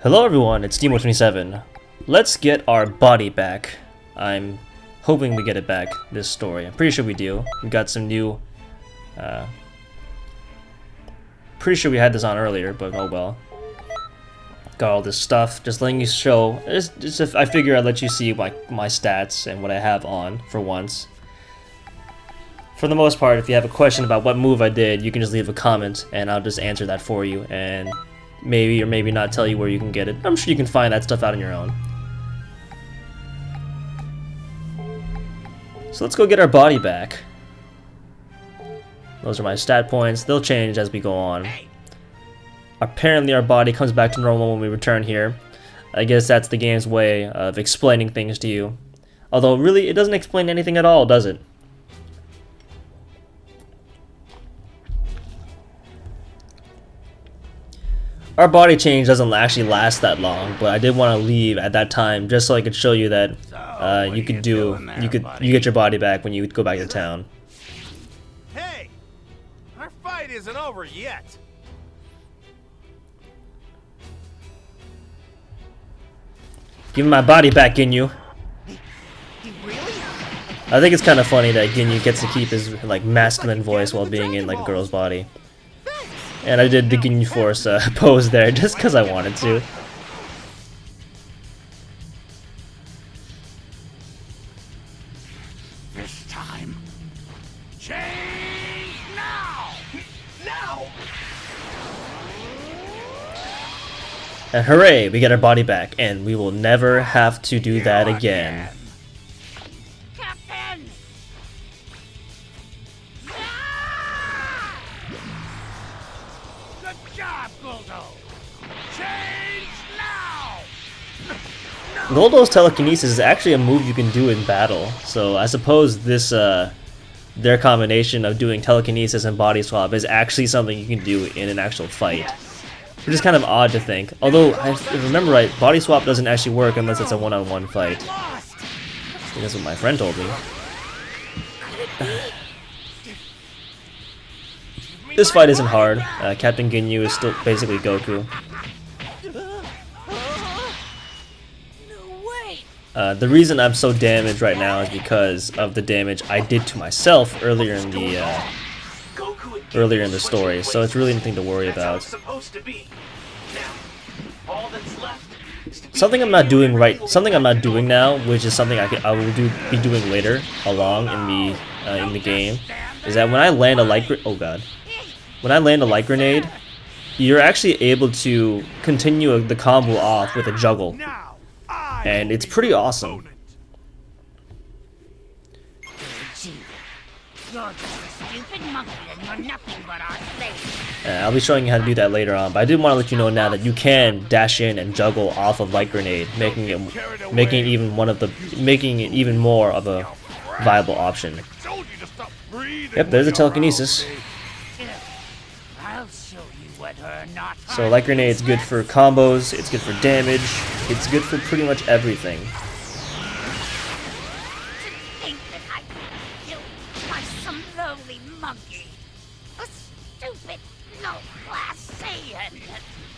Hello everyone, it's Demo27. Let's get our body back. I'm hoping we get it back this story. I'm pretty sure we do. We got some new... pretty sure we had this on earlier, but oh well. Got all this stuff, just letting you show... I figure I'd let you see my stats and what I have on for once. For the most part, if you have a question about what move I did, you can just leave a comment and I'll just answer that for you and maybe or maybe not tell you where you can get it. I'm sure you can find that stuff out on your own. So let's go get our body back. Those are my stat points. They'll change as we go on. Apparently our body comes back to normal when we return here. I guess that's the game's way of explaining things to you. Although really, it doesn't explain anything at all, does it? Our body change doesn't actually last that long, but I did want to leave at that time just so I could show you that you get your body back when you go back to town. Hey, our fight isn't over yet. Give me my body back, Ginyu. I think it's kind of funny that Ginyu gets to keep his like masculine voice while being in like a girl's body. And I did the Ginyu Force pose there just because I wanted to. This time, change now! Now! And hooray, we get our body back, and we will never have to do that again. Captain! Good job, Guldo! Change now! Goldo's telekinesis is actually a move you can do in battle, so I suppose this, their combination of doing telekinesis and body swap is actually something you can do in an actual fight. Which is kind of odd to think. Although, if I remember right, body swap doesn't actually work unless it's a one-on-one fight. That's what my friend told me. This fight isn't hard. Captain Ginyu is still basically Goku. The reason I'm so damaged right now is because of the damage I did to myself earlier in the story, so it's really nothing to worry about. Something I'm not doing now, which is something I will be doing later along in the game, is that when I land a light grenade, you're actually able to continue the combo off with a juggle, and it's pretty awesome. I'll be showing you how to do that later on, but I did want to let you know now that you can dash in and juggle off of light grenade, making it even more of a viable option. Yep, there's a telekinesis. So light grenade's good for combos, it's good for damage, it's good for pretty much everything.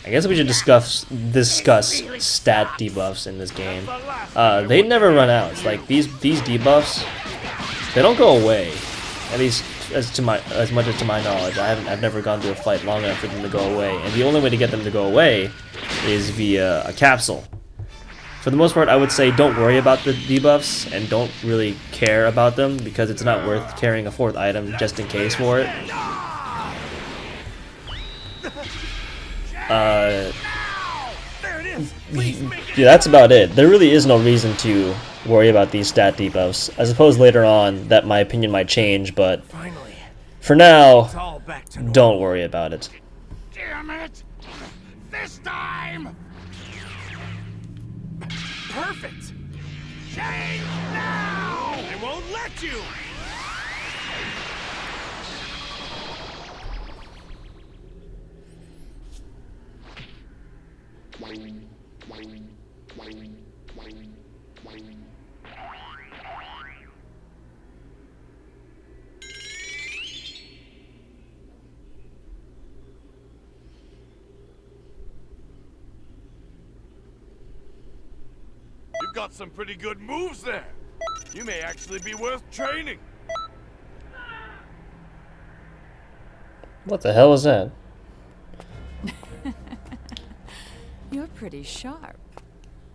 I guess we should discuss stat debuffs in this game. They never run out. It's like these debuffs, they don't go away. At least as much as to my knowledge, I've never gone through a fight long enough for them to go away. And the only way to get them to go away is via a capsule. For the most part, I would say don't worry about the debuffs and don't really care about them because it's not worth carrying a fourth item just in case for it. Yeah, that's about it. There really is no reason to worry about these stat debuffs. I suppose later on that my opinion might change, but for now, don't worry about it. Damn it! This time! Perfect! Change now! I won't let you! You've got some pretty good moves there. You may actually be worth training. What the hell was that? You're pretty sharp.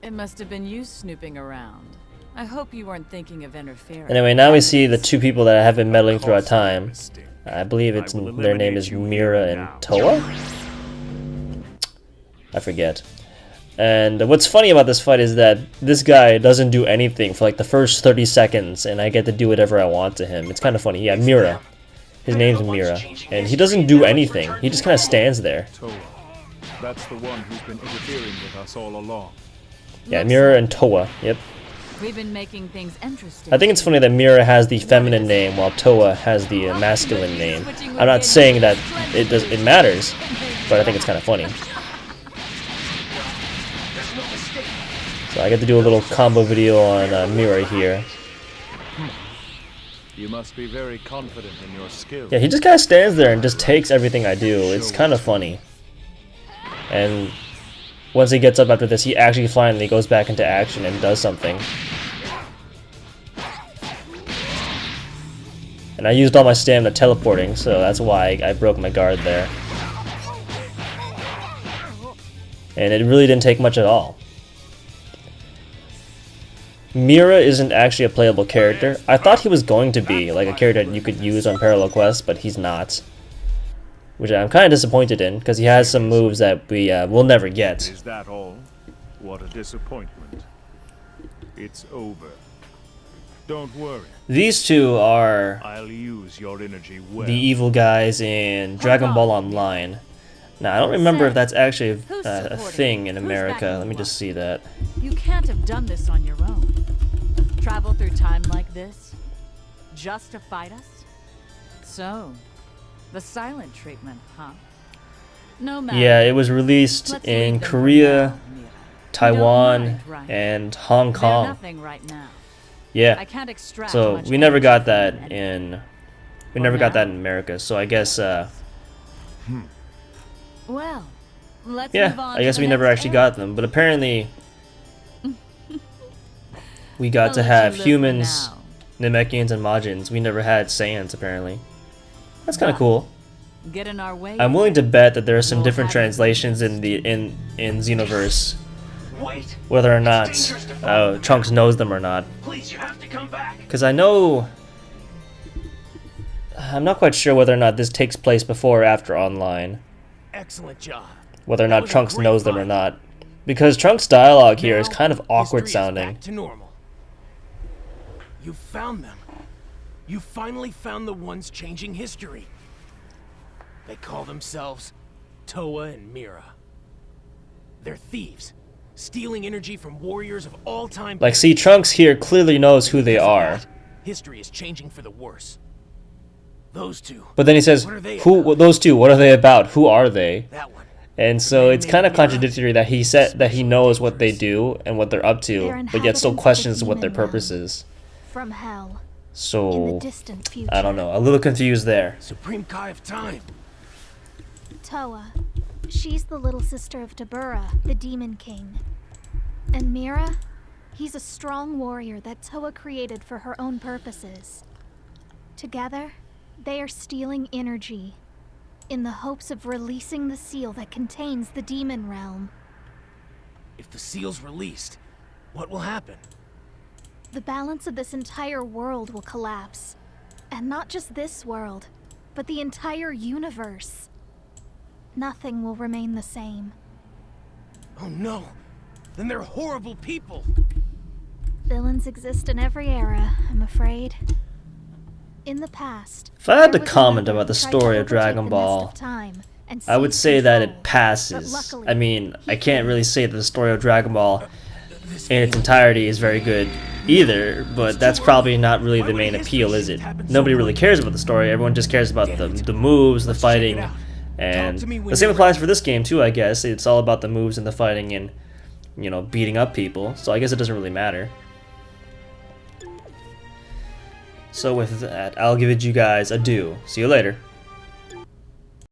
It must have been you snooping around. I hope you weren't thinking of interfering. Anyway, now we see the two people that have been meddling throughout time. I believe their name is Mira and Toa? I forget. And what's funny about this fight is that this guy doesn't do anything for like the first 30 seconds, and I get to do whatever I want to him. It's kind of funny. Yeah, Mira. His name's Mira. And he doesn't do anything. He just kind of stands there. Toa. That's the one who's been interfering with us all along. Yeah, Mira and Toa. Yep. We've been making things interesting. I think it's funny that Mira has the feminine name while Toa has the masculine name. I'm not saying that it matters, but I think it's kind of funny. So I get to do a little combo video on Mira here. You must be very confident in your skill. Yeah, he just kind of stands there and just takes everything I do. It's kind of funny. And once he gets up after this, he actually finally goes back into action and does something. And I used all my stamina teleporting, so that's why I broke my guard there. And it really didn't take much at all. Mira isn't actually a playable character. I thought he was going to be, like a character that you could use on Parallel Quest, but he's not. Which I'm kind of disappointed in, because he has some moves that we will never get. Is that all? What a disappointment. It's over. Don't worry. These two are I'll use your energy well. the evil guys in Dragonball Online. Now, I don't remember if that's actually a thing in America. Let me just see that. You can't have done this on your own. Travel through time like this? Just to fight us? So, the silent treatment, huh? No matter. Yeah, it was released in Korea, Taiwan, and Hong Kong. Nothing right now. Yeah. I can't extract So much we never got energy that from in America. So I guess well, let's yeah, move on I guess to we the never next actually era. got them, but apparently we got to I'll let have you live for humans, now. Namekians, and Majins. We never had Saiyans apparently. That's kind of cool. Get in our way. I'm willing to bet that there are some different translations in Xenoverse, whether or not Trunks knows them or not. Please, you have to come back. Because I know, I'm not quite sure whether or not this takes place before or after Online. Excellent job. Whether or That not was a Trunks great knows them or fight. not. Because Trunks' dialogue here is Now, kind of awkward history is sounding. back to normal. You found them. You finally found the ones changing history. They call themselves Toa and Mira. They're thieves, stealing energy from warriors of all time. Like, see, Trunks here clearly knows who they are. History is changing for the worse. Those two. But then he says, What are they "Who? about? Those two? What are they about? Who are they?" That one. And so it's kind of contradictory that he said that he knows what they do and what they're up to, but yet still questions what their purpose is. From hell, in the So distant future. I don't know. A little confused there. Supreme Kai of Time. Toa, she's the little sister of Tabura, the Demon King. And Mira, he's a strong warrior that Toa created for her own purposes. Together, they are stealing energy in the hopes of releasing the seal that contains the demon realm. If the seal's released, what will happen? The balance of this entire world will collapse. And not just this world, but the entire universe. Nothing will remain the same. Oh no! Then they're horrible people! Villains exist in every era, I'm afraid. In the past, If I had to there was comment another about the who tried story to of overtake Dragon the Nest Ball, of Time and I would seize say that control. it passes. But luckily, I mean, he I can't really say that the story of Dragon Ball This in its entirety is very good either, but that's probably not really the main appeal, is it? Nobody really cares about the story. Everyone just cares about the moves, the fighting, and the same applies for this game too, I guess. It's all about the moves and the fighting and, you know, beating up people, so I guess it doesn't really matter. So with that, I'll give it you guys adieu. See you later.